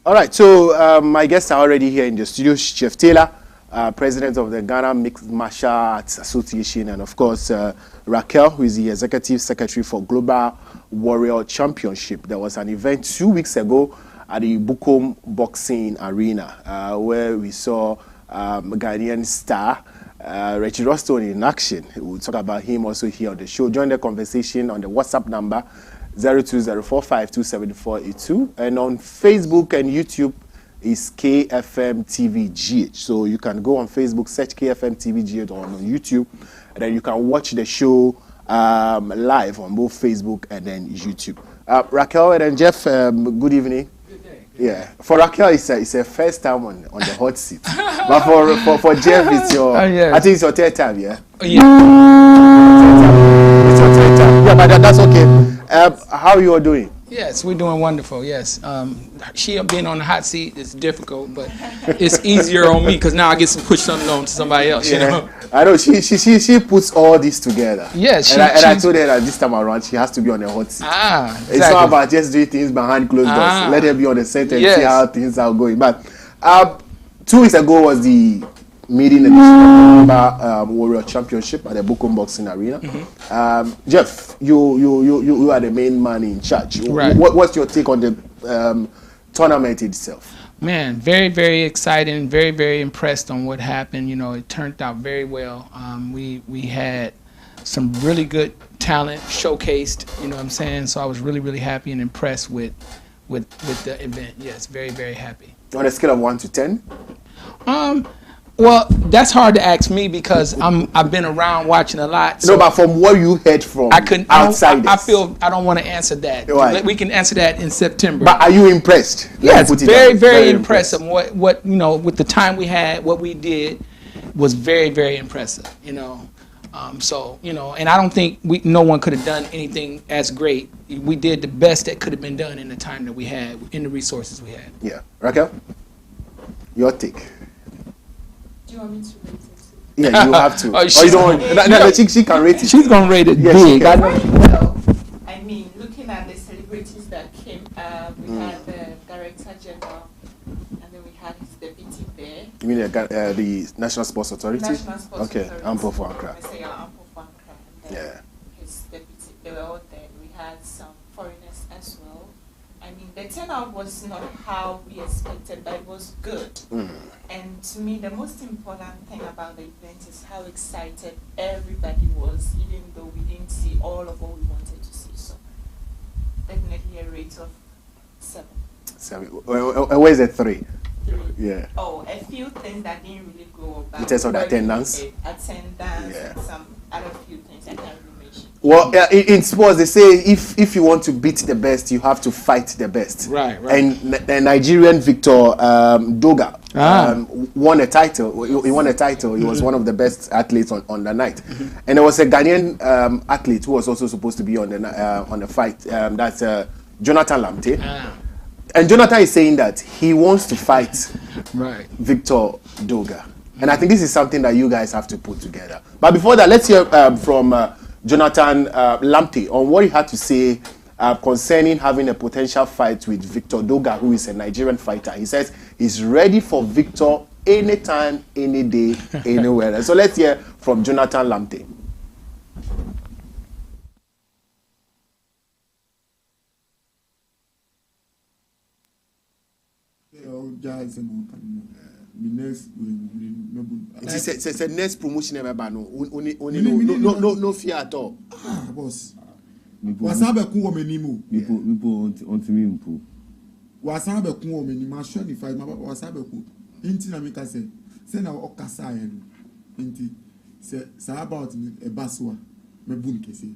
All right, so my guests are already here in the studio. Chef Taylor, president of the Ghana Mixed Martial Arts Association, and of course Raquel, who is the executive secretary for Global Warrior Championship. There was an event 2 weeks ago at the Bukom Boxing Arena where we saw Ghanaian star Reggie Roston in action. We'll talk about him also here on the show. Join the conversation on the WhatsApp number 020452742, and on Facebook and YouTube is KFM TVGH. So you can go on Facebook, search KFM TVGH, or on YouTube, and then you can watch the show live on both Facebook and then YouTube. Raquel and then Jeff, good evening. Good day. Yeah, for Raquel, it's a first time on the hot seat, but for Jeff, it's your yes. I think it's your third time, yeah. Yeah. It's your third time. Yeah, but that's okay. How you are doing? Yes, we're doing wonderful. Yes, she being on the hot seat is difficult, but it's easier on me because now I get to push something on to somebody else. Yeah. You know? I know she puts all this together. Yes, and I told her that this time around she has to be on the hot seat. Exactly. It's not about just doing things behind closed doors. Let her be on the set and see how things are going. But 2 weeks ago was the maiden edition of Warrior Championship at the Bukom Boxing Arena. Jeff, you are the main man in charge. Right. What's your take on the tournament itself? Man, very, very exciting. Very, very impressed on what happened. You know, it turned out very well. We had some really good talent showcased. You know what I'm saying? So I was really, really happy and impressed with the event. Yes, very, very happy. On a scale of 1 to 10? Well, that's hard to ask me because I've been around watching a lot. So no, but from what you heard from outsiders, I feel I don't want to answer that. Right. We can answer that in September. But are you impressed? Yes, very, very impressive. What you know, with the time we had, what we did was very, very impressive. You know, so you know, and I don't think no one could have done anything as great. We did the best that could have been done in the time that we had, in the resources we had. Yeah, Raquel, your take. Do you want me to rate it? Yeah, you have to. Oh, you don't. No, she can rate it. She's gonna rate it big. Well, I mean, looking at the celebrities that came, we had the director general, and then we had his deputy there. You mean the National Sports Authority? National Sports Authority. Okay, Ampo Fankra. I say Ampo Fankra. Yeah. His deputy, they were all there. We had some foreigners as well. I mean, the turnout was not how we expected, but it was good. And to me, the most important thing about the event is how excited everybody was, even though we didn't see all of what we wanted to see. So, definitely a rate of 7. 7. Where's the 3? 3. Yeah. Oh, a few things that didn't really go about. In terms of the attendance? Attendance and some other few things I can't really mention. Well, in sports, they say if you want to beat the best, you have to fight the best. Right. And the Nigerian Victor Doga won a title. He won a title. He was one of the best athletes on the night. And there was a Ghanaian athlete who was also supposed to be on the fight. That's Jonathan Lamte. And Jonathan is saying that he wants to fight Victor Doga. And I think this is something that you guys have to put together. But before that, let's hear from Jonathan Lamte on what he had to say concerning having a potential fight with Victor Doga, who is a Nigerian fighter. He says he's ready for Victor anytime, any day, anywhere. So let's hear from Jonathan Lamte. It's a next promotion ever no fear at all. Boss. Wasabe ku omenimu. Mipo ontimi mpo. Wasabe ku omenimu asho ni fight ma wasabe ku. Inti na meka say na okasa yen. Inti say about e baswa me bun kese.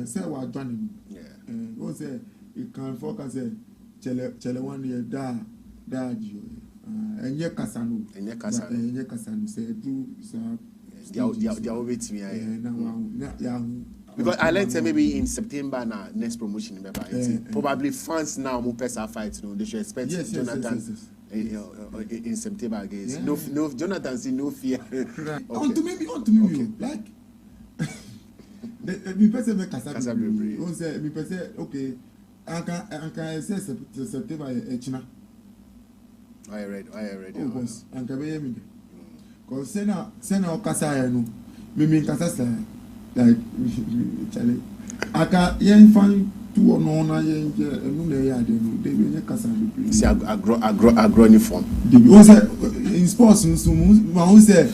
Say wa dwan ni. Go say you can focus say chele one year da jio. Enye kasanu say do so they are waiting me because I learned maybe in September now next promotion probably fans now more person fight they should expect Jonathan in September against no Jonathan see no fear. On to me like me person make kasa be on say me person okay anka say September China I read. Oh, boss, and Kabe me. Because Sena Okasa, no, me Kasa, like, Charlie. Aka yen fan two or no na yen they be Kasa. See, agro uniform. They also in sports, so who say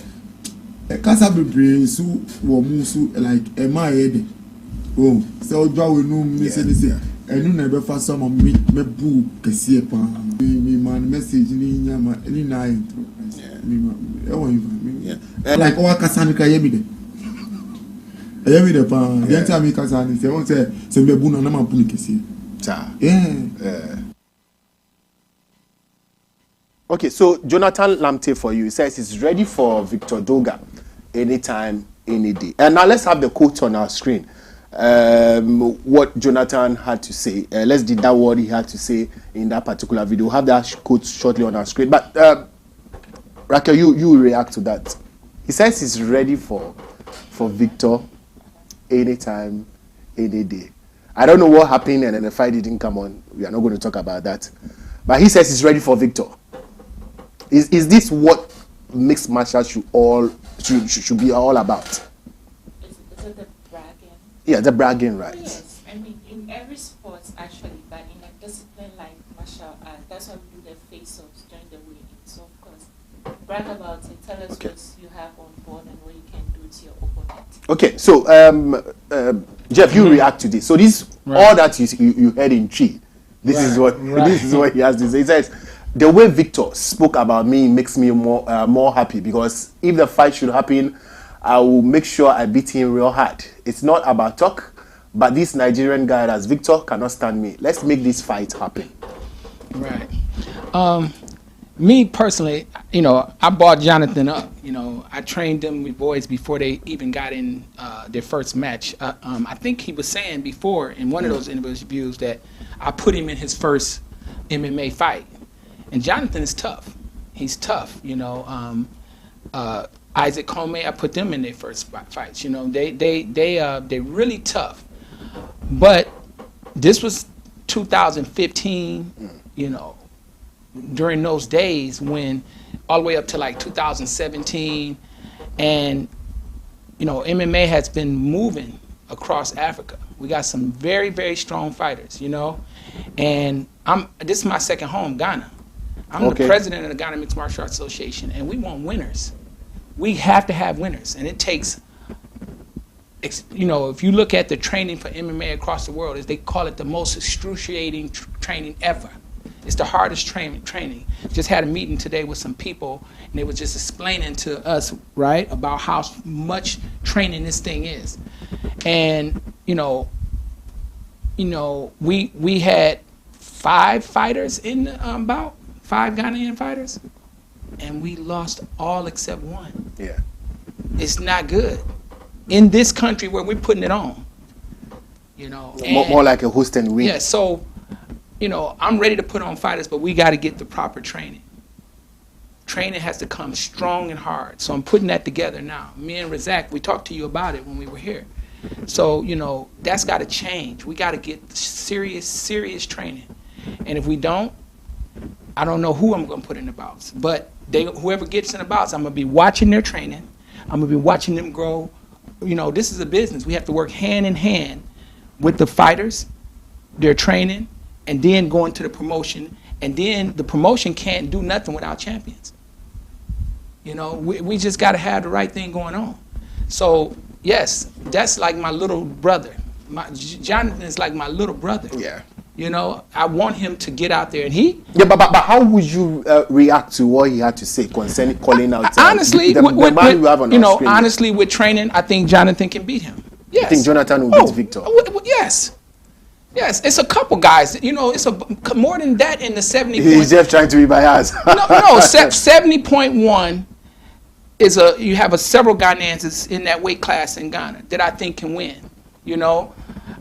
a Kasa be so musu like a my head. Oh, so draw we no me say enu na be fa some me boo kese pa me man message ni nyama ni na intro me like o Kasa ni ka yemi de yemi de pa den ta me Kasa ni say me boo na ma boo ni kese Okay, so Jonathan Lamte for you, he says he's ready for Victor Doga anytime, any day. And now let's have the quote on our screen. What Jonathan had to say. Let's read that word he had to say in that particular video. We'll have that quote shortly on our screen. But Raquel, you react to that. He says he's ready for Victor anytime, any day. I don't know what happened and then the fight didn't come on. We are not going to talk about that. But he says he's ready for Victor. Is this what mixed martial should be all about? Is it the bragging? Yeah, the bragging rights. Yes, I mean in every sport actually, but in a discipline like martial art, that's why we do the face-offs during the weigh-in. So of course, brag about it. Tell us what you have on board and what you can do to your opponent. Okay, so Jeff, you react to this. So this all that you heard in Chi. This is what he has to say. He says the way Victor spoke about me makes me more happy, because if the fight should happen, I will make sure I beat him real hard. It's not about talk, but this Nigerian guy as Victor cannot stand me. Let's make this fight happen. Right. Me personally, I brought Jonathan up. I trained them with boys before they even got in their first match. I think he was saying before in one of those interviews that I put him in his first MMA fight. And Jonathan is tough. He's tough, Isaac Comey, I put them in their first fights. They're really tough. But this was 2015, during those days when all the way up to like 2017, and MMA has been moving across Africa. We got some very, very strong fighters, and this is my second home, Ghana. I'm the president of the Ghana Mixed Martial Arts Association, and we want winners. We have to have winners, and it takes, if you look at the training for MMA across the world, they call it the most excruciating training ever. It's the hardest training. Just had a meeting today with some people, and they were just explaining to us, right, about how much training this thing is. And we had 5 fighters in the bout, 5 Ghanaian fighters, and we lost all except 1. Yeah, it's not good in this country where we're putting it on. More like a host and win. Yeah, so. I'm ready to put on fighters, but we got to get the proper training. Training has to come strong and hard. So I'm putting that together now. Me and Razak, we talked to you about it when we were here. So, that's got to change. We got to get serious training. And if we don't, I don't know who I'm going to put in the bouts. But whoever gets in the bouts, I'm going to be watching their training. I'm going to be watching them grow. This is a business. We have to work hand in hand with the fighters, their training, and then go into the promotion, and then the promotion can't do nothing without champions. We just got to have the right thing going on. So yes, that's like my little brother. Jonathan is like my little brother. Yeah. I want him to get out there, and he. Yeah, but how would you react to what he had to say concerning calling out? Honestly, the man you have on our screen? Honestly, with training, I think Jonathan can beat him. Yes. You think Jonathan will beat Victor? Yes. Yes, it's a couple guys. It's more than that in the 70. He's just trying to be biased. No. 70.1 is you have several Ghanaians in that weight class in Ghana that I think can win.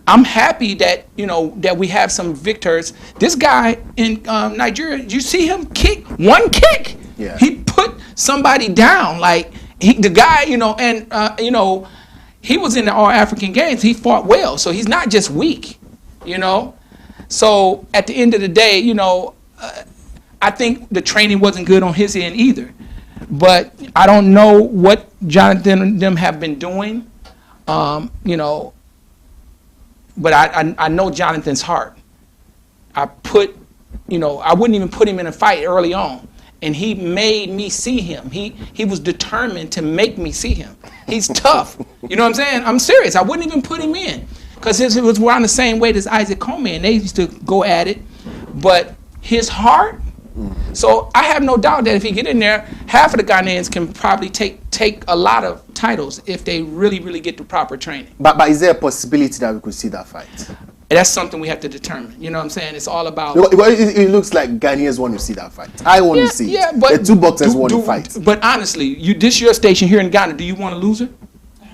I'm happy that that we have some victors. This guy in Nigeria, you see him kick one kick. Yeah. He put somebody down. Like the guy, and he was in the All African Games. He fought well, so he's not just weak. So at the end of the day, I think the training wasn't good on his end either. But I don't know what Jonathan and them have been doing, you know. But I know Jonathan's heart. I wouldn't even put him in a fight early on. And he made me see him. He was determined to make me see him. He's tough. You know what I'm saying? I'm serious. I wouldn't even put him in. Because it was around the same weight as Isaac Coleman. They used to go at it. But his heart. So I have no doubt that if he get in there, half of the Ghanaians can probably take a lot of titles if they really, really get the proper training. But is there a possibility that we could see that fight? That's something we have to determine. You know what I'm saying? It's all about... It looks like Ghanaians want to see that fight. I want to see it. But the two boxers want to fight. But honestly, this your station here in Ghana. Do you want to lose it?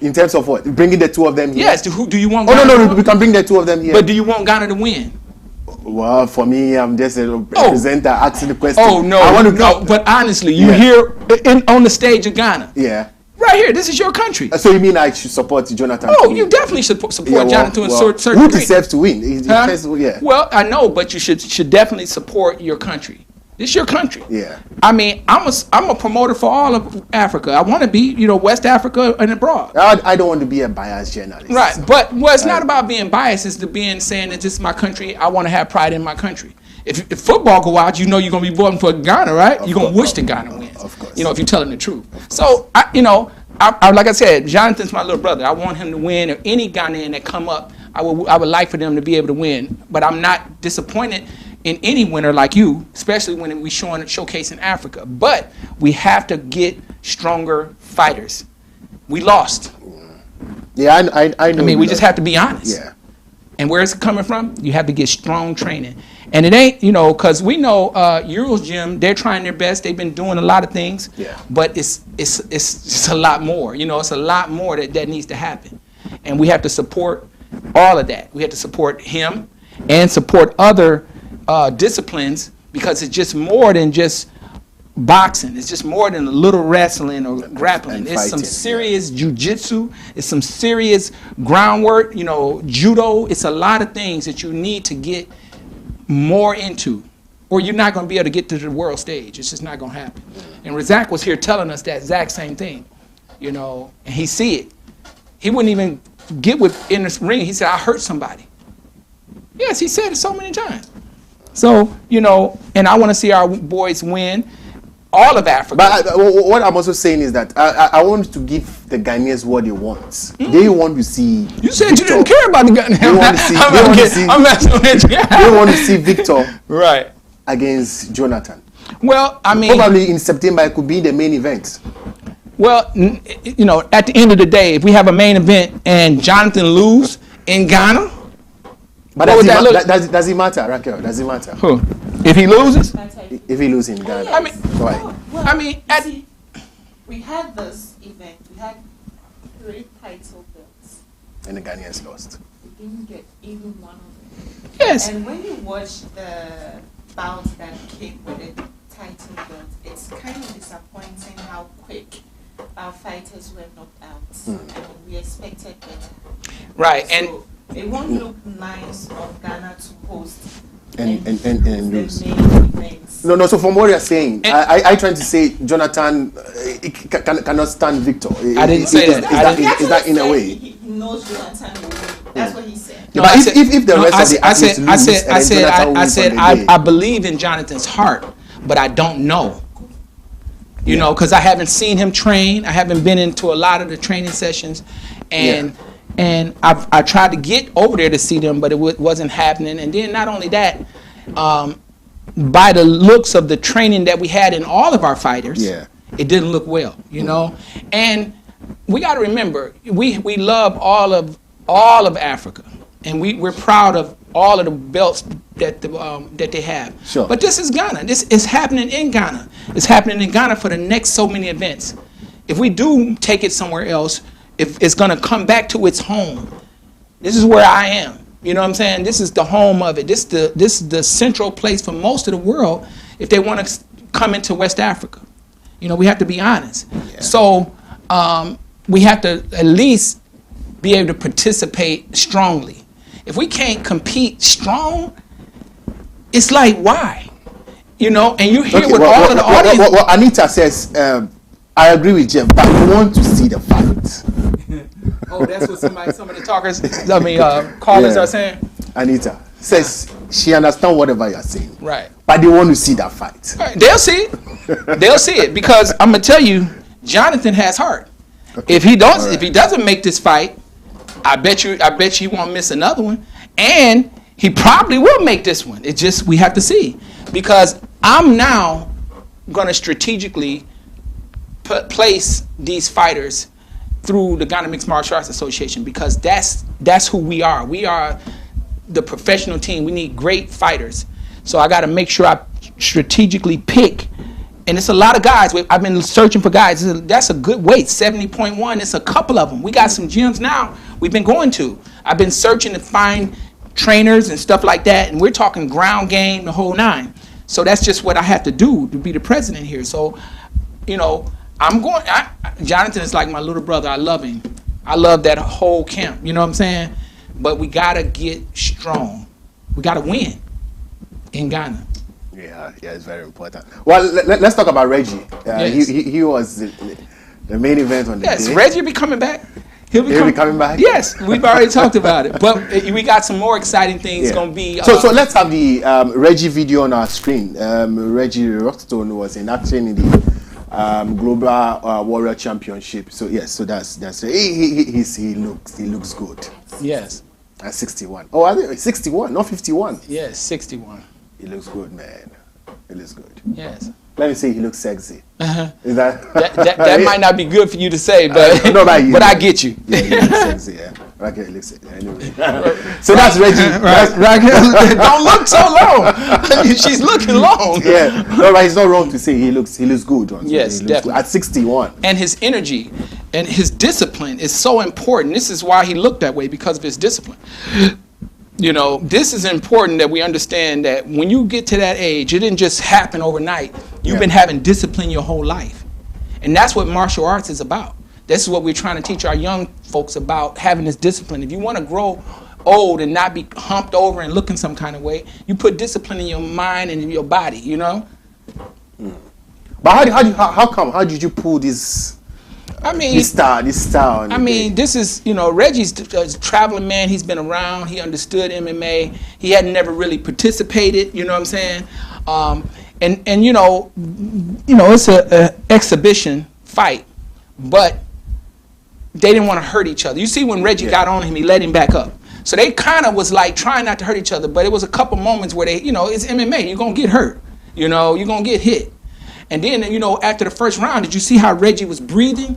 In terms of what? Bringing the two of them here? Yes. Do you want Ghana no, we can bring the two of them here. But do you want Ghana to win? Well, for me, I'm just a presenter asking the question. Oh, no. I want to know. But honestly, you here on the stage of Ghana. Yeah. Right here. This is your country. So you mean I should support Jonathan? Oh, you definitely should support Jonathan to a certain Who degree. deserves to win? Well, I know, but you should definitely support your country. This is your country. Yeah. I mean, I'm a promoter for all of Africa. I want to be, West Africa and abroad. I don't want to be a biased journalist. Right. But it's not about being biased. It's saying that this is my country. I want to have pride in my country. If football go out, you're going to be voting for Ghana, right? You're going to wish the Ghana wins. Of course. If you're telling the truth. So, I like I said, Jonathan's my little brother. I want him to win. Or any Ghanaian that come up, I would like for them to be able to win. But I'm not disappointed in any winner like you, especially when we showcasing Africa. But we have to get stronger fighters. We lost. Yeah, I know. I mean, we just have to be honest. Yeah. And where is it coming from? You have to get strong training. And it ain't, because we know Euro's Gym, they're trying their best. They've been doing a lot of things. Yeah. But it's a lot more. It's a lot more that needs to happen. And we have to support all of that. We have to support him and support other disciplines, because it's just more than just boxing. It's just more than a little wrestling or grappling. It's some serious jujitsu. It's some serious groundwork, judo. It's a lot of things that you need to get more into, or you're not going to be able to get to the world stage. It's just not going to happen. And Razak was here telling us that exact same thing, and he see it. He wouldn't even get in the ring. He said, I hurt somebody. Yes, he said it so many times. So, and I want to see our boys win all of Africa. But what I'm also saying is that I want to give the Ghanaians what they want. Mm-hmm. They want to see You said Victor. You didn't care about the Ghanaians. They want to see Victor right against Jonathan. Well, I mean, probably in September it could be the main event. Well, at the end of the day, if we have a main event and Jonathan lose in Ghana, but does it matter, Raquel? Does it matter? Who? If he loses? If he loses in Ghana. I mean, we had this event. We had 3 title belts. And the Ghanaians lost. We didn't get even one of them. Yes. And when you watch the bout that came with the title belt, it's kind of disappointing how quick our fighters were knocked out. I mean, we expected better. Right. So and it won't look nice of Ghana to host and lose. No. So from what you're saying, I trying to say Jonathan cannot stand Victor. I didn't say that. Is that in a way? He knows Jonathan will win. That's what he said. No, but if the rest of the athletes lose, I believe in Jonathan's heart, but I don't know. Because I haven't seen him train. I haven't been into a lot of the training sessions, and I tried to get over there to see them, but it wasn't happening. And then not only that, by the looks of the training that we had in all of our fighters, it didn't look well, And we got to remember, we love all of Africa, and we're proud of all of the belts that they have. Sure. But this is Ghana. This is happening in Ghana. It's happening in Ghana for the next so many events. If we do take it somewhere else, if it's going to come back to its home. This is where I am. You know what I'm saying? This is the home of it. This is the central place for most of the world if they want to come into West Africa. We have to be honest. Yeah. So we have to at least be able to participate strongly. If we can't compete strong, it's like, why? You know, and you hear with all of the audience. Well, Anita says, I agree with Jeff, but we want to see the fight. Oh, that's what some of the talkers, callers are saying. Anita says she understands whatever you're saying. Right. But they want to see that fight. Right. They'll see it. They'll see it because I'm gonna tell you, Jonathan has heart. Okay. If he doesn't make this fight, I bet you he won't miss another one, and he probably will make this one. It's just we have to see, because I'm now gonna strategically place these fighters through the Ghana Mixed Martial Arts Association, because that's who we are. We are the professional team. We need great fighters. So I got to make sure I strategically pick. And it's a lot of guys. I've been searching for guys. That's a good weight, 70.1. It's a couple of them. We got some gyms now we've been going to. I've been searching to find trainers and stuff like that. And we're talking ground game, the whole nine. So that's just what I have to do to be the president here. So, you know, Jonathan is like my little brother. I love him. I love that whole camp. You know what I'm saying? But we got to get strong. We got to win in Ghana. Yeah, it's very important. Well, let's talk about Reggie. Yes. He was the main event on the day. Yes, Reggie will be coming back. He'll be coming back? Yes, we've already talked about it. But we got some more exciting things going to be. So let's have the Reggie video on our screen. Reggie Rockstone was in action in the Global Warrior Championship. So yes, so that's he looks good. Yes. At 61. Oh, I think 61, not 51. Yes, 61. He looks good, man. He looks good. Yes. Let me say he looks sexy. Is that might not be good for you to say, but no, but I get you. Yeah, he looks sexy, yeah. Raquel looks sexy. Anyway. So that's Reggie. Raquel, don't look so long. She's looking long. Yeah. No, but it's not wrong to say he looks good. Yes, definitely. Good. At 61. And his energy and his discipline is so important. This is why he looked that way, because of his discipline. You know, this is important that we understand that when you get to that age, it didn't just happen overnight. You've been having discipline your whole life. And that's what martial arts is about. This is what we're trying to teach our young folks about, having this discipline. If you want to grow old and not be humped over and looking some kind of way, you put discipline in your mind and in your body, you know? But how did you pull this? I mean, this style. I mean, this is, you know, Reggie's a traveling man. He's been around. He understood MMA. He hadn't never really participated. You know what I'm saying? And you know, it's a exhibition fight, but they didn't want to hurt each other. You see, when Reggie got on him, he let him back up. So they kind of was like trying not to hurt each other. But it was a couple moments where they, you know, it's MMA. You're gonna get hurt. You know, you're gonna get hit. And then, you know, after the first round, did you see how Reggie was breathing?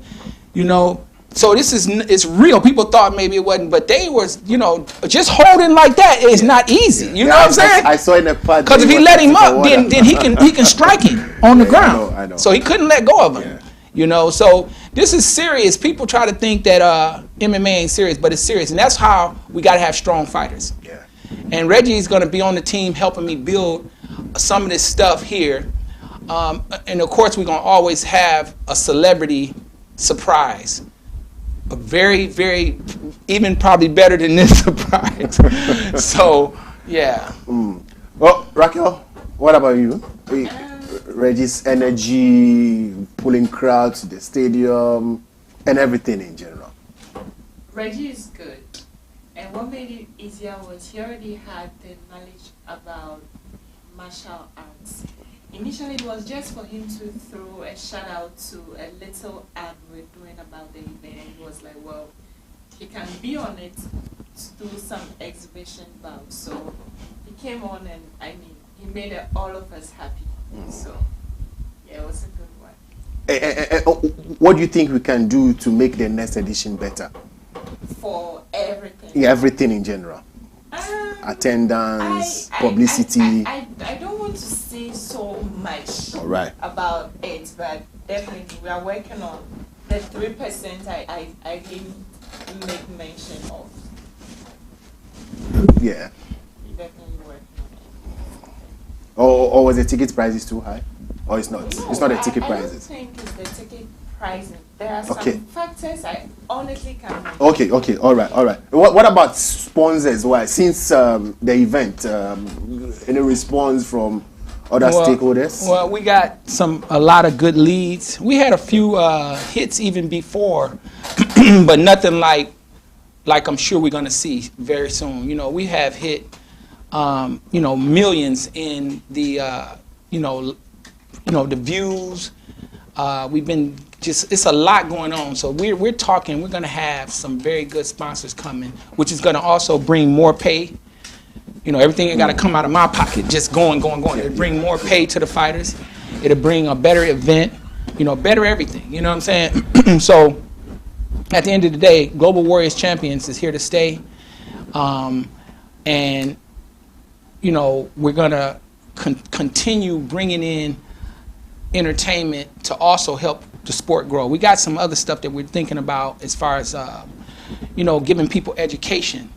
You know, so it's real. People thought maybe it wasn't, but they was, you know, just holding like that is not easy. You know what I'm saying? I saw in the part. Because if he let him up, then he can strike him on the ground. I know. So he couldn't let go of him. Yeah. You know, so this is serious. People try to think that MMA ain't serious, but it's serious, and that's how we got to have strong fighters. Yeah. And Reggie's going to be on the team helping me build some of this stuff here. And of course, we're going to always have a celebrity surprise. A very, very, even probably better than this surprise. So, yeah. Well, Raquel, what about you? Reggie's energy, pulling crowds to the stadium, and everything in general. Reggie is good. And what made it easier was he already had the knowledge about martial arts. Initially, it was just for him to throw a shout out to a little ad we're doing about the event. And he was like, well, he can be on it to do some exhibition bouts. So he came on, and I mean, he made all of us happy. So yeah, it was a good one. What do you think we can do to make the next edition better? For everything. Yeah, everything in general. Attendance, publicity. I don't want to say so much about it, but definitely we are working on the 3% I didn't make mention of. Yeah. We're definitely working on it. Or was the ticket prices too high? Or it's not? No, it's not the ticket prices. I don't think it's the ticket pricing. There are some factors I honestly can't. Okay, all right. What about sponsors? Why, since the event, any response from other stakeholders? Well, we got a lot of good leads. We had a few hits even before, but nothing like I'm sure we're going to see very soon. You know, we have hit, you know, millions in the, the views. We've been it's a lot going on. So we're going to have some very good sponsors coming, which is going to also bring more pay. You know, everything ain't got to come out of my pocket, just going. It'll bring more pay to the fighters. It'll bring a better event, you know, better everything. You know what I'm saying? So at the end of the day, Global Warriors Champions is here to stay. And, you know, we're going to continue bringing in entertainment to also help the sport grow. We got some other stuff that we're thinking about as far as, you know, giving people education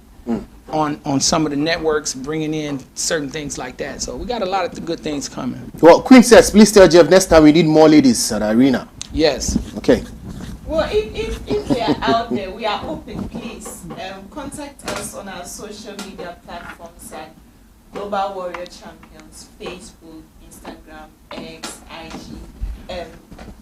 on some of the networks, bringing in certain things like that. So we got a lot of good things coming. Well, Queen says, please tell Jeff next time we need more ladies at the arena. Yes. Okay. Well, if they are out there, we are open. Please contact us on our social media platforms at Global Warrior Champions, Facebook, Instagram, X, IG.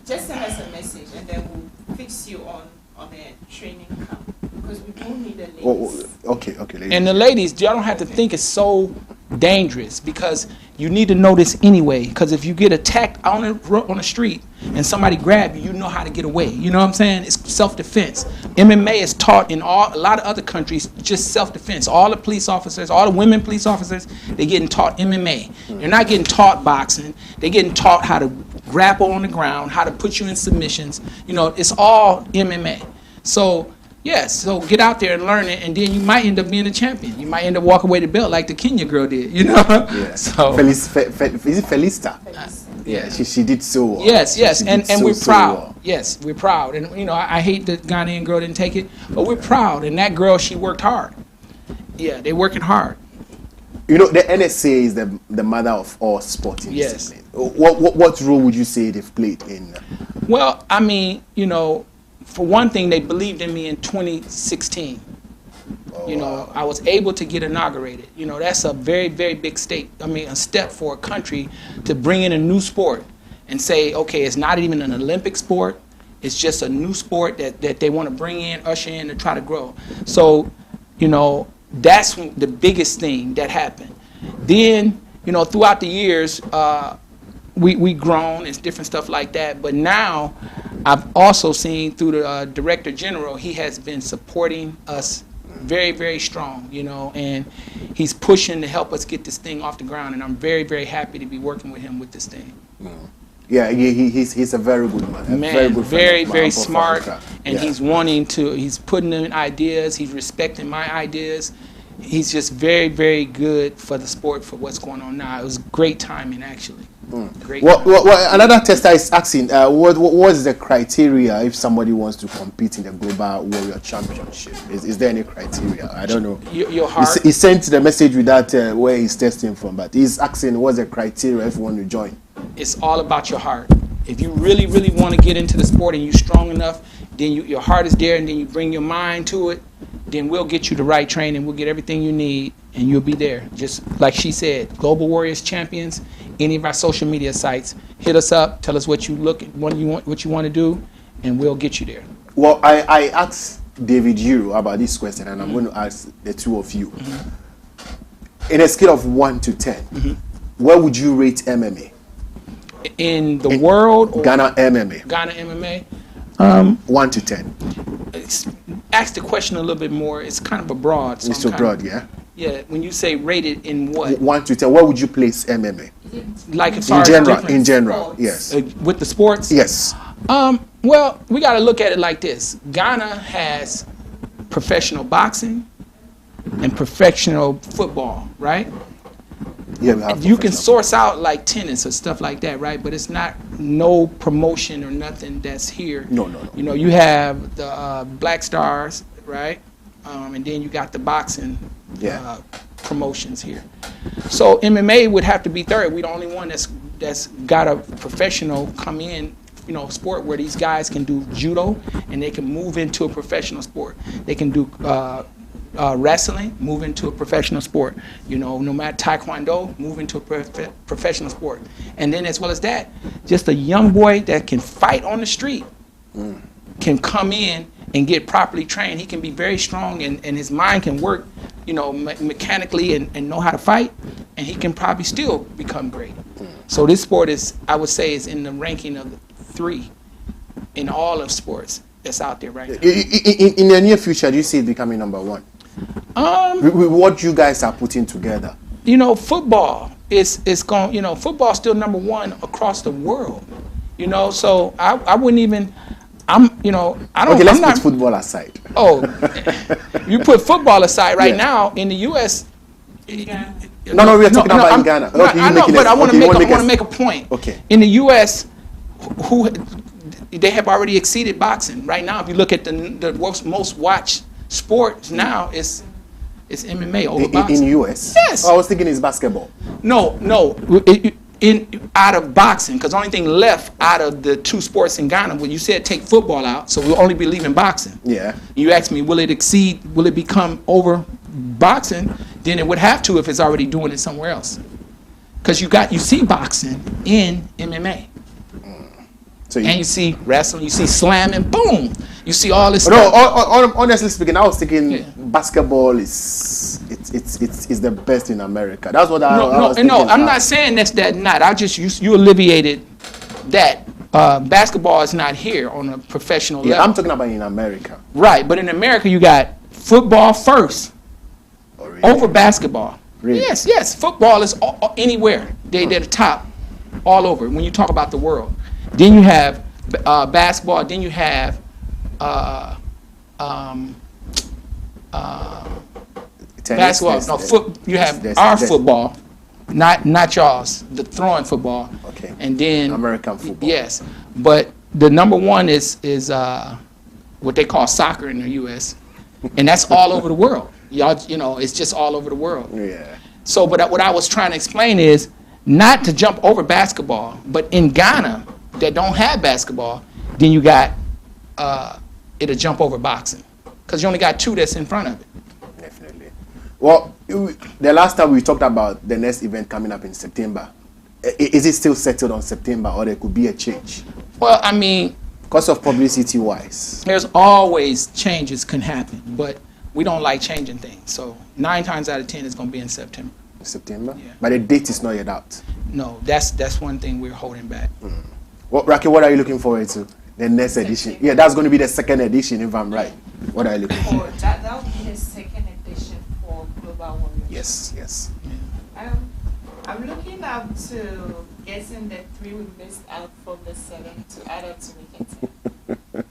Just send us a message and then we'll fix you on a training camp because we do need the ladies. Okay, ladies. And the ladies, y'all don't have to think it's so dangerous because you need to know this anyway. Because if you get attacked on the street and somebody grab you, you know how to get away. You know what I'm saying? It's self-defense. MMA is taught in a lot of other countries just self-defense. All the police officers, all the women police officers, they're getting taught MMA. They're not getting taught boxing. They're getting taught how to grapple on the ground, how to put you in submissions. You know, it's all MMA. So yes, so get out there and learn it, and then you might end up being a champion. You might end up walking away the belt like the Kenya girl did, you know? Yeah. So is it Felista? Yeah, she did so well. Yes, and we're proud. Well. Yes, we're proud. And, you know, I hate the Ghanaian girl didn't take it, but we're proud. And that girl, she worked hard. Yeah, they're working hard. You know, the NSA is the mother of all sporting disciplines. What role would you say they've played in? Well, I mean, you know, for one thing, they believed in me in 2016. You know, I was able to get inaugurated. You know, that's a very, very big a step for a country to bring in a new sport and say, okay, it's not even an Olympic sport. It's just a new sport that they want to bring in, usher in to try to grow. So, you know, that's the biggest thing that happened. Then, you know, throughout the years, we grown and different stuff like that. But now, I've also seen through the Director General, he has been supporting us very, very strong, you know, and he's pushing to help us get this thing off the ground. And I'm very, very happy to be working with him with this thing. Yeah, he's a very good man. Very, very smart, and he's putting in ideas. He's respecting my ideas. He's just very, very good for the sport, for what's going on now. It was great timing, actually. Well, another tester is asking, what is the criteria if somebody wants to compete in the Global Warrior Championship? Is there any criteria? I don't know. Your heart. He sent the message with that where he's testing from, but he's asking what's the criteria if you want to join. It's all about your heart. If you really, really want to get into the sport and you're strong enough, then your heart is there, and then you bring your mind to it, then we'll get you the right training. We'll get everything you need, and you'll be there. Just like she said, Global Warriors Champions, any of our social media sites, hit us up, tell us what you want to do, and we'll get you there. Well, I asked David Euro about this question, and I'm going to ask the two of you. In a scale of 1 to 10, where would you rate MMA? In the world? Or Ghana MMA. Ghana MMA? 1 to 10. Ask the question a little bit more. It's kind of a broad. So it's so broad, yeah? Yeah, when you say rated in what? 1 to 10, where would you place MMA? Like as far as in general, yes. With the sports? Yes. Well, we got to look at it like this. Ghana has professional boxing and professional football, right? Yeah, we have you can source out like tennis or stuff like that, right? But it's not no promotion or nothing that's here. No. You know, you have the Black Stars, right? And then you got the boxing promotions here. So MMA would have to be third. We're the only one that's got a professional come in, you know, sport where these guys can do judo and they can move into a professional sport. They can do wrestling, move into a professional sport. You know, no matter Taekwondo, move into a professional sport. And then as well as that, just a young boy that can fight on the street can come in and get properly trained. He can be very strong and his mind can work, you know, mechanically and know how to fight, and he can probably still become great. So this sport is, I would say, is in the ranking of 3 in all of sports that's out there right now. In the near future, do you see it becoming number 1? With what you guys are putting together? You know, football is going, you know, football's still number 1 across the world. You know, so I wouldn't even, you know, I don't. Okay, let's put football aside. Oh, you put football aside right now in the U.S. No, we are talking about in Ghana. Okay, I know, but I want to make a point. Okay. In the U.S., they have already exceeded boxing. Right now, if you look at the most watched sports now, it's MMA over boxing. In the U.S.? Yes. Oh, I was thinking it's basketball. No. Out of boxing, because the only thing left out of the 2 sports in Ghana, well, you said take football out, so we'll only be leaving boxing. Yeah. You asked me, will it become over boxing? Then it would have to if it's already doing it somewhere else. Because you see boxing in MMA. So and you see wrestling, you see slamming, boom. You see all this stuff. No, honestly speaking, I was thinking basketball is the best in America. That's what I was thinking. No, I'm not saying that not. I just you alleviated that. Basketball is not here on a professional level. I'm talking about in America. Right, but in America you got football first over basketball. Really? Yes. Football is anywhere. They're the top all over when you talk about the world. Then you have basketball. Then you have tennis, basketball. You have our football, not y'all's. The throwing football. Okay. And then American football. Yes, but the number 1 is what they call soccer in the U.S. and that's all over the world. Y'all, you know, it's just all over the world. Yeah. So, but what I was trying to explain is not to jump over basketball, but in Ghana that don't have basketball, then you got it'll jump over boxing because you only got 2 that's in front of it. Definitely. Well, the last time we talked about the next event coming up in September, is it still settled on September or there could be a change? Well, I mean, because of publicity wise, there's always changes can happen, but we don't like changing things. So 9 times out of 10 it's going to be in September. September? Yeah. But the date is not yet out. No, that's one thing we're holding back. Well, Raki, what are you looking forward to? The next edition? Yeah, that's going to be the 2nd edition, if I'm right. What are you looking for? That will be the 2nd edition for Global Warriors. Yes. I'm looking up to getting the 3 we missed out from the 7 to add up to make it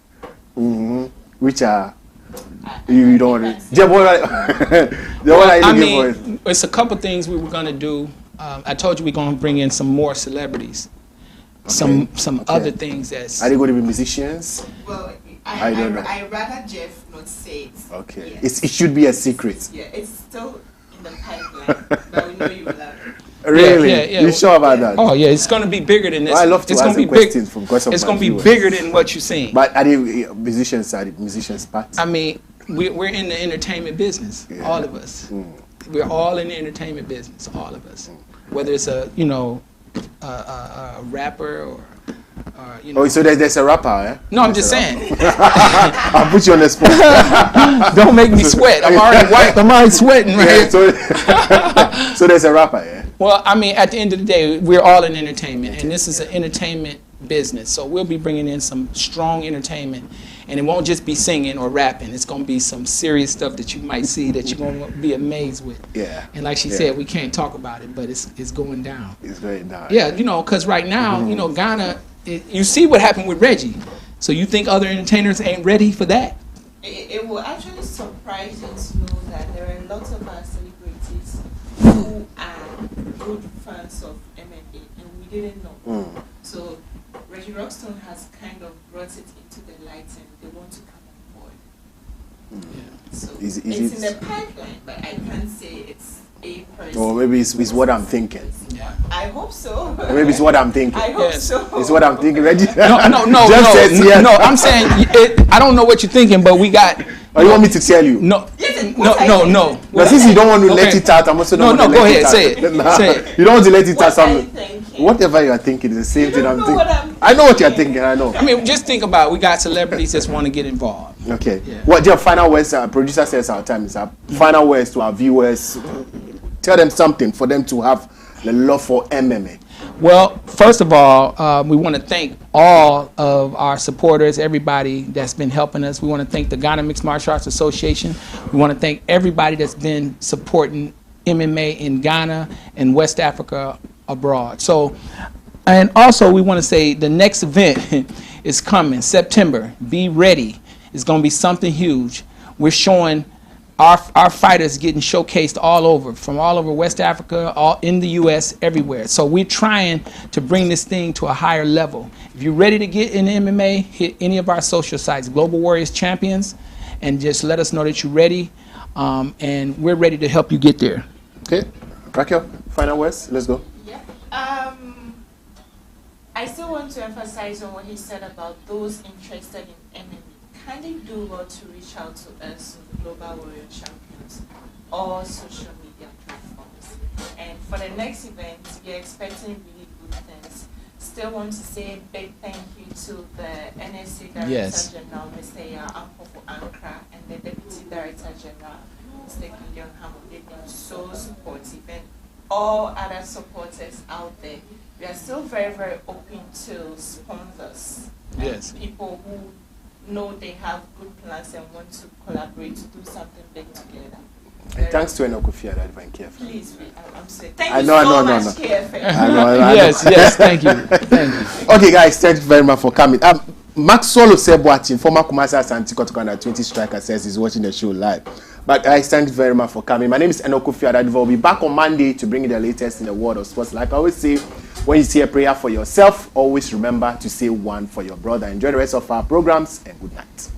10. Which are you don't want to. What are you looking for? It's a couple things we were going to do. I told you we're going to bring in some more celebrities. Okay. Some other things that's. Are they going to be musicians? Well, I don't know. I rather Jeff not say it. Okay. Yes. It should be a secret. Yeah, it's still in the pipeline, but we know you will love it. Really? Yeah. You sure about that? Oh yeah, it's going to be bigger than this. Well, I love to ask questions from because of it's going to be viewers. bigger than what you're seeing. But are they musicians? Are the musicians part? I mean, we're in the entertainment business, all of us. We're all in the entertainment business, all of us. Whether it's a rapper or Oh, so there's a rapper, eh? No, I'm just saying. I'll put you on the spot. Don't make me sweat. I'm already white. I'm already sweating, right? Yeah, so there's a rapper, yeah? Well, I mean, at the end of the day, we're all in entertainment, and this is an entertainment business. So we'll be bringing in some strong entertainment, and it won't just be singing or rapping. It's going to be some serious stuff that you might see that you're going to be amazed with. Yeah. And like she said, we can't talk about it, but it's going down. It's going down. Yeah, because right now, Ghana, you see what happened with Reggie. So you think other entertainers ain't ready for that? It will actually surprise you to know that there are lots of our celebrities who are good fans of MMA, and we didn't know. So Reggie Rockstone has kind of brought it into the light, and they want to come on board. Yeah. So it's in the pipeline, but I can't say it's a person. Or maybe it's what I'm thinking. Yeah. I hope so. Maybe it's what I'm thinking. I hope so. It's what I'm thinking, Reggie. No. I'm saying I don't know what you're thinking, but we got. Oh, you want me to tell you? No. Yes, No. No, since you don't want to let it out, I'm also not. No, go ahead. Say it. Say it. You don't want to let it out. Thinking? Whatever you are thinking is the same thing I'm thinking. I know what you're thinking. I know. I mean, just think about it. We got celebrities that want to get involved. Okay. Yeah. What your final words? Producer says our time is up. Final words to our viewers. Tell them something for them to have the love for MMA. Well, first of all, we want to thank all of our supporters, everybody that's been helping us. We want to thank the Ghana Mixed Martial Arts Association. We want to thank everybody that's been supporting MMA in Ghana and West Africa abroad. So, and also we want to say the next event is coming, September. Be ready. It's going to be something huge. We're showing our fighters getting showcased all over, from all over West Africa, all in the U.S., everywhere. So we're trying to bring this thing to a higher level. If you're ready to get in MMA, hit any of our social sites, Global Warriors Champions, and just let us know that you're ready, and we're ready to help you get there. Okay. Raquel, final words? Let's go. Yeah. I still want to emphasize on what he said about those interested in MMA. Kindly do well to reach out to us, Global Warrior Champions, or social media platforms. And for the next event, we are expecting really good things. Still want to say a big thank you to the NSA Director General, Mr. Yampofo Ankra, and the Deputy Director General, Mr. Gideon Hamo. They've been so supportive, and all other supporters out there. We are still very, very open to sponsors. Yes. People who know they have good plans and want to collaborate to do something big together. And thanks to ENOCH KOFI ADADEVOH and KFM. Please, I'm saying thank you so much, KFM. I know. Yes, thank you. Thank you. Okay, guys, thanks very much for coming. Maxwell Osebwachin, former Kumasi Asante Kotoko under 20 striker, says he's watching the show live. But guys, thanks very much for coming. My name is ENOCH KOFI ADADEVOH. We'll be back on Monday to bring you the latest in the world of sports. Like I always say, when you say a prayer for yourself, always remember to say one for your brother. Enjoy the rest of our programs and good night.